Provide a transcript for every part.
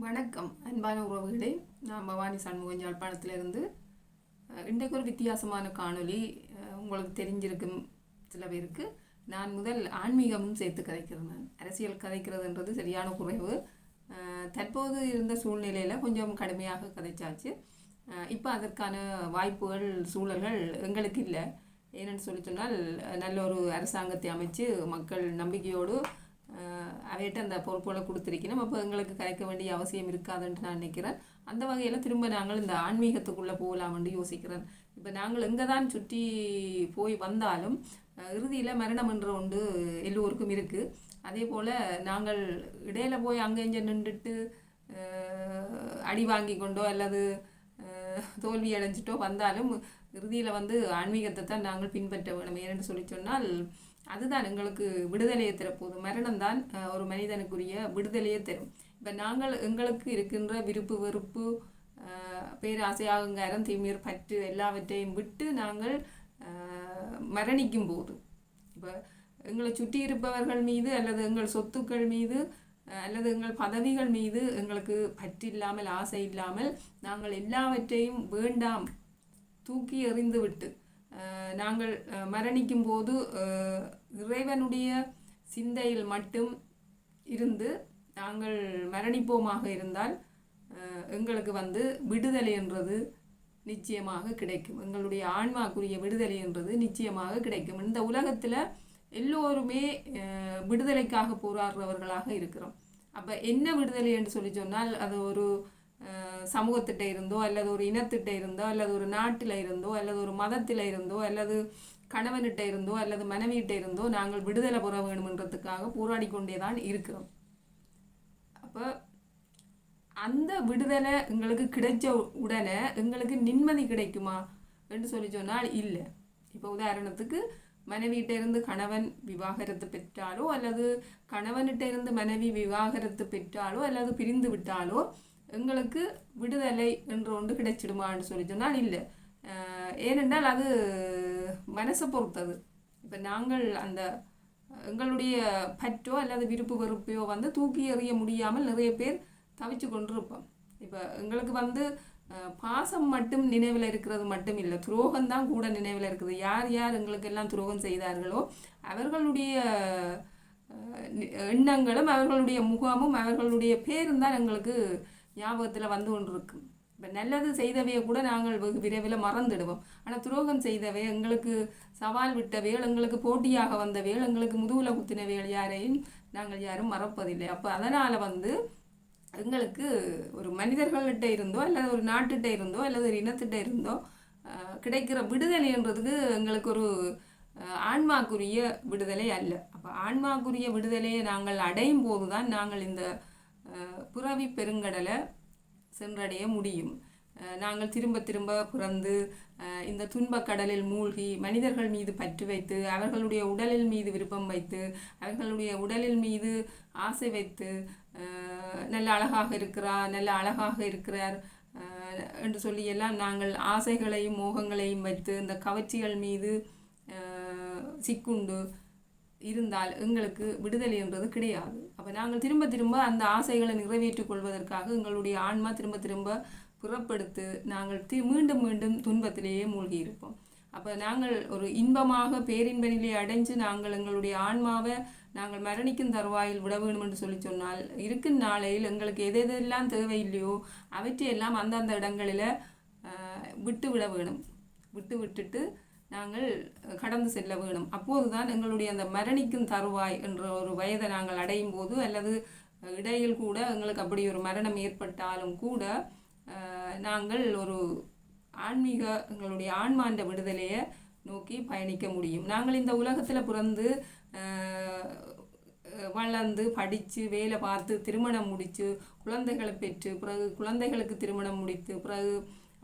வணக்கம் அன்பான உறவுகளே. நான் பவானி சண்முகம் யாழ்ப்பாணத்திலிருந்து. இன்றைக்கு ஒரு வித்தியாசமான காணொளி. உங்களுக்கு தெரிஞ்சிருக்கும் சில பேருக்கு. நான் முதல் ஆன்மீகமும் சேர்த்து கதைக்கிறேன். அரசியல் கதைக்கிறதுன்றது சரியான குறைவு. தற்போது இருந்த சூழ்நிலையில் கொஞ்சம் கடுமையாக கதைச்சாச்சு. இப்போ அதற்கான வாய்ப்புகள் சூழல்கள் எங்களுக்கு இல்லை. ஏன்னு சொன்னால் நல்ல ஒரு அரசாங்கத்தை அமைச்சு மக்கள் நம்பிக்கையோடு அவையிட்ட அந்த பொறுப்புகளை கொடுத்துருக்கணும். அப்போ எங்களுக்கு கரைக்க வேண்டிய அவசியம் இருக்காதுன்ட்டு நான் நினைக்கிறேன். அந்த வகையில் திரும்ப நாங்கள் இந்த ஆன்மீகத்துக்குள்ளே போகலாம்னு யோசிக்கிறேன். இப்போ நாங்கள் எங்கே தான் சுற்றி போய் வந்தாலும் இறுதியில் மரணம் என்ற ஒன்று எல்லோருக்கும் இருக்குது. அதே போல் நாங்கள் இடையில போய் அங்கே இங்கே நின்றுட்டு அடி வாங்கி கொண்டோ அல்லது தோல்வி அடைஞ்சிட்டோ வந்தாலும் இறுதியில் ஆன்மீகத்தை தான் நாங்கள் பின்பற்ற வேணும். ஏன்னு சொல்லி சொன்னால் அதுதான் எங்களுக்கு விடுதலையை தரப்போகுது. மரணம் தான் ஒரு மனிதனுக்குரிய விடுதலையை தரும். இப்போ நாங்கள் எங்களுக்கு இருக்கின்ற விருப்பு வெறுப்பு பேராசை அகங்காரம் தீமையர் பற்று எல்லாவற்றையும் விட்டு நாங்கள் மரணிக்கும் போது இப்போ எங்களை சுற்றி இருப்பவர்கள் மீது அல்லது எங்கள் சொத்துக்கள் மீது அல்லது எங்கள் பதவிகள் மீது எங்களுக்கு பற்று இல்லாமல் ஆசை இல்லாமல் நாங்கள் எல்லாவற்றையும் வேண்டாம் தூக்கி எறிந்து விட்டு நாங்கள் மரணிக்கும் போது இறைவனுடைய சிந்தையில் மட்டும் இருந்து நாங்கள் மரணிப்போமாக இருந்தால் எங்களுக்கு விடுதலை என்றது நிச்சயமாக கிடைக்கும். எங்களுடைய ஆன்மாக்குரிய விடுதலை என்றது நிச்சயமாக கிடைக்கும். இந்த உலகத்தில் எல்லோருமே விடுதலைக்காக போராடுறவர்களாக இருக்கிறோம். அப்போ என்ன விடுதலை என்று சொல்லி சொன்னால் அது ஒரு சமூகத்திட்ட இருந்தோ அல்லது ஒரு இனத்திட்ட இருந்தோ அல்லது ஒரு நாட்டில் இருந்தோ அல்லது ஒரு மதத்தில் இருந்தோ அல்லது கணவனிட்ட இருந்தோ அல்லது மனைவியிட்ட இருந்தோ நாங்கள் விடுதலை பெற வேணுமென்றதுக்காக போராடி கொண்டே தான் இருக்கிறோம். அப்போ அந்த விடுதலை எங்களுக்கு கிடைச்ச உடனே எங்களுக்கு நிம்மதி கிடைக்குமா என்று சொல்லி சொன்னால் இல்லை. இப்போ உதாரணத்துக்கு மனைவியிட்ட இருந்து கணவன் விவாகரத்து பெற்றாலோ அல்லது கணவனிட்ட இருந்து மனைவி விவாகரத்து பெற்றாலோ அல்லது பிரிந்து விட்டாலோ எங்களுக்கு விடுதலை என்று ஒன்று கிடைச்சிடுமான்னு சொல்லி சொன்னால் இல்லை. ஏனென்றால் அது மனசை பொறுத்தது. இப்போ நாங்கள் அந்த எங்களுடைய பற்றோ அல்லது விருப்பு வெறுப்பையோ தூக்கி எறிய முடியாமல் நிறைய பேர் தவிச்சு கொண்டிருப்போம். இப்போ எங்களுக்கு பாசம் மட்டும் நினைவில் இருக்கிறது மட்டும் இல்லை, துரோகம்தான் கூட நினைவில் இருக்குது. யார் யார் எங்களுக்கு எல்லாம் துரோகம் செய்தார்களோ அவர்களுடைய எண்ணங்களும் அவர்களுடைய முகமும் அவர்களுடைய பேரும் தான் எங்களுக்கு ஞாபகத்தில் கொண்டிருக்கும். இப்போ நல்லது செய்தவையை கூட நாங்கள் வெகு விரைவில் மறந்துடுவோம். ஆனால் துரோகம் செய்தவை எங்களுக்கு சவால் விட்டவைகள் எங்களுக்கு போட்டியாக வந்தவைகள் எங்களுக்கு முதுகுல குத்தினவைகள் யாரையும் நாங்கள் யாரும் மறப்பதில்லை. அப்போ அதனால் எங்களுக்கு ஒரு மனிதர்கள்கிட்ட இருந்தோ அல்லது ஒரு நாட்டுகிட்ட இருந்தோ அல்லது ஒரு இனத்திட்ட இருந்தோ கிடைக்கிற விடுதலைன்றதுக்கு எங்களுக்கு ஒரு ஆன்மாக்குரிய விடுதலை அல்ல. அப்போ ஆன்மாக்குரிய விடுதலையை நாங்கள் அடையும் போது தான் நாங்கள் இந்த புறவி பெருங்கடலை சென்றடைய முடியும். நாங்கள் திரும்ப திரும்ப பிறந்து இந்த துன்பக் கடலில் மூழ்கி மனிதர்கள் மீது பற்று வைத்து அவர்களுடைய உடலில் மீது விருப்பம் வைத்து அவர்களுடைய உடலில் மீது ஆசை வைத்து நல்ல அழகாக இருக்கிறார் என்று சொல்லி எல்லாம் நாங்கள் ஆசைகளையும் மோகங்களையும் வைத்து இந்த கவர்ச்சிகள் மீது சிக்குண்டு இருந்தால் எங்களுக்கு விடுதலை என்றது கிடையாது. அப்போ நாங்கள் திரும்ப திரும்ப அந்த ஆசைகளை நிறைவேற்றிக் கொள்வதற்காக எங்களுடைய ஆன்மா திரும்ப திரும்ப புறப்படுத்து நாங்கள் மீண்டும் மீண்டும் துன்பத்திலேயே மூழ்கி இருப்போம். அப்போ நாங்கள் ஒரு இன்பமாக பேரின்ப நிலையை அடைஞ்சு நாங்கள் எங்களுடைய ஆன்மாவை நாங்கள் மரணிக்கும் தருவாயில் விட வேணும் என்று சொல்லி சொன்னால் இருக்கும் நாளையில் எங்களுக்கு எதெல்லாம் தேவையில்லையோ அவற்றையெல்லாம் அந்தந்த இடங்களில் விட்டு விட வேணும். விட்டுட்டு நாங்கள் கடந்து செல்ல வேணும். அப்போது தான் எங்களுடைய அந்த மரணிக்கும் தருவாய் என்ற ஒரு வயதை நாங்கள் அடையும் போது அல்லது இடையில் கூட எங்களுக்கு அப்படி ஒரு மரணம் ஏற்பட்டாலும் கூட நாங்கள் ஒரு ஆன்மீக எங்களுடைய ஆன்மாண்ட விடுதலையை நோக்கி பயணிக்க முடியும். நாங்கள் இந்த உலகத்தில் பிறந்து வளர்ந்து படித்து வேலை பார்த்து திருமணம் முடித்து குழந்தைகளை பெற்று பிறகு குழந்தைகளுக்கு திருமணம் முடித்து பிறகு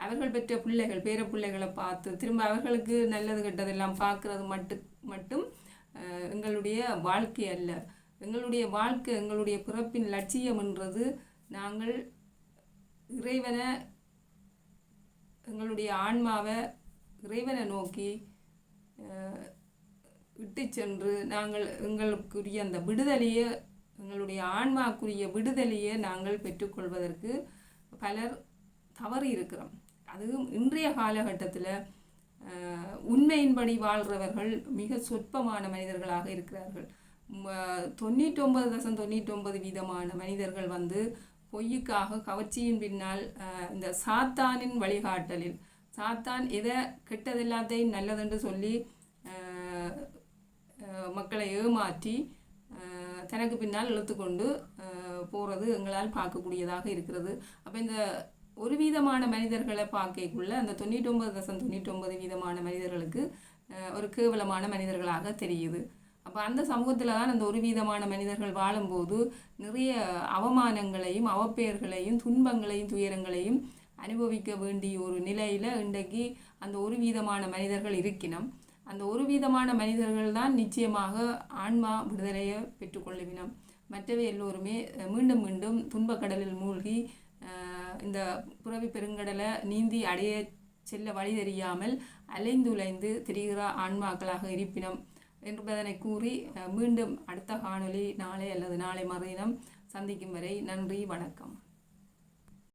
அவர்கள் பெற்ற பிள்ளைகள் பேர பிள்ளைகளை பார்த்து திரும்ப அவர்களுக்கு நல்லது கெட்டதெல்லாம் பார்க்கறது மட்டும் எங்களுடைய வாழ்க்கை அல்ல. எங்களுடைய வாழ்க்கை எங்களுடைய பிறப்பின் லட்சியம் என்றது நாங்கள் இறைவனை எங்களுடைய ஆன்மாவை இறைவனை நோக்கி இட்டு சென்று நாங்கள் எங்களுக்குரிய அந்த விடுதலையை எங்களுடைய ஆன்மாக்குரிய விடுதலையை நாங்கள் பெற்றுக்கொள்வதற்கு பலர் தவறி இருக்கிறோம். அதுவும் இன்றைய காலகட்டத்தில் உண்மையின்படி வாழ்கிறவர்கள் மிக சொற்பமான மனிதர்களாக இருக்கிறார்கள். 99.99% மனிதர்கள் பொய்யுக்காக கவர்ச்சியின் பின்னால் இந்த சாத்தானின் வழிகாட்டலில் சாத்தான் எதை கெட்டதெல்லாத்தையும் நல்லதென்று சொல்லி மக்களை ஏமாற்றி தனக்கு பின்னால் இழுத்துக்கொண்டு போகிறது எங்களால் பார்க்கக்கூடியதாக இருக்கிறது. அப்போ இந்த ஒரு வீதமான மனிதர்களை பார்க்கக்குள்ள அந்த 99.99% மனிதர்களுக்கு ஒரு கேவலமான மனிதர்களாக தெரியுது. அப்போ அந்த சமூகத்தில் தான் அந்த ஒரு வீதமான மனிதர்கள் வாழும்போது நிறைய அவமானங்களையும் அவப்பெயர்களையும் துன்பங்களையும் துயரங்களையும் அனுபவிக்க வேண்டிய ஒரு நிலையில் இன்றைக்கு அந்த ஒரு வீதமான மனிதர்கள் இருக்கினோம். அந்த ஒரு வீதமான மனிதர்கள் தான் நிச்சயமாக ஆன்மா விடுதலையை பெற்றுக்கொள்ளுவினம். மற்றவை எல்லோருமே மீண்டும் மீண்டும் துன்பக்கடலில் மூழ்கி இந்த புறவி பெருங்கடலை நீந்தி அடைய செல்ல வழி தெரியாமல் அலைந்துலைந்து திரிகிற ஆன்மாக்களாக இருப்பினம் என்பதனை கூறி மீண்டும் அடுத்த காணொளி நாளை அல்லது நாளை மறுதினம் சந்திக்கும் வரை நன்றி, வணக்கம்.